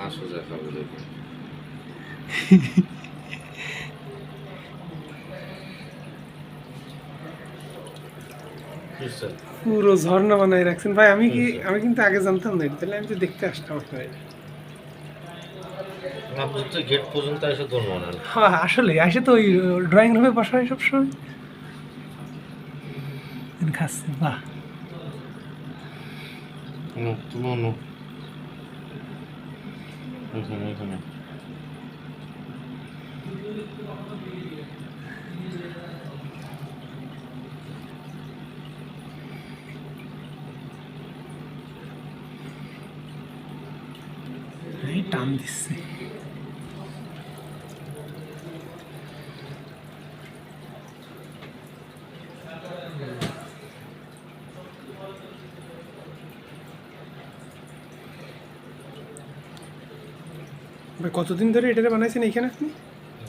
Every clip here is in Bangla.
মাছও যা খাবে দেখি। পুরো ঝর্ণা বানাই রাখছেন ভাই। আমি কিন্তু আগে জানতাম না, তাহলে আমি তো দেখতে আসতাম আপনার এটা। আপনি তো গেট পর্যন্ত এসে ধরবো না। হ্যাঁ আসলে আসে তো ওই ড্রয়িং রুমে বসা হয় সবসময়, খাচ্ছে বাহ। তুলো এখানে এখানে এই টান দিচ্ছে। ভাই কতদিন ধরে এটা বানাইছেন এইখানে আপনি?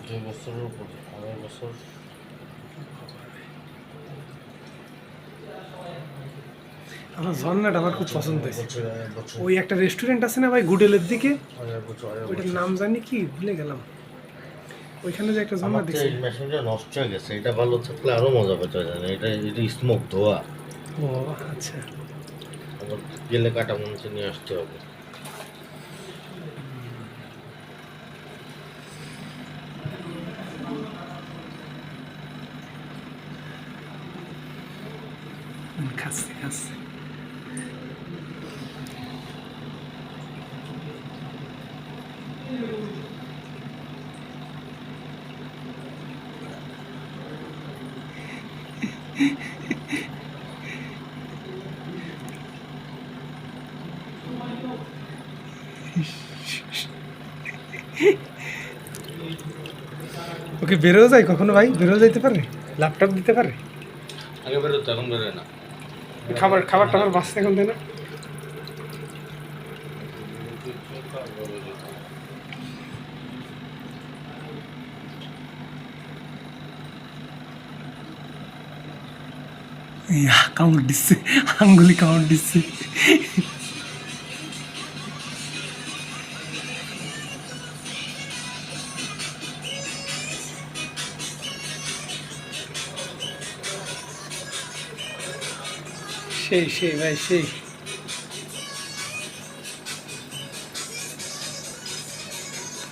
2 বছরের উপর, 2.5 বছর। আমার ঝর্ণাটা আমার খুব পছন্দ হয়েছে। বছর বছর ওই একটা রেস্টুরেন্ট আছে না ভাই গুডেলের দিকে, 2.5 বছর ওইটার নাম জানি কি ভুলে গেলাম, ওইখানে যে একটা ঝর্ণা আমার তো দেখছি। এই মেশিনটা নষ্ট হয়ে গেছে, এটা ভালো থাকলে আরো মজা পেতে জানে। এটা স্মোক ধোয়া, ও আচ্ছা। আবার গেলে কাটা মঞ্চে নিয়ে আসতে হবে। খাচ্ছে খাচ্ছে। ওকে বেরোও যায় কখনো ভাই? বেরোও যাইতে পারে? ল্যাপটপ দিতে পারে? আগে বেরোতো, এখন বেরোয় না। খাবার খাবার টাবার বাঁচতে এখন দেয় না? ইয়া, কামড় দিচ্ছে, আঙ্গুলি কামড় দিচ্ছে। সেই সেই ভাই সেই।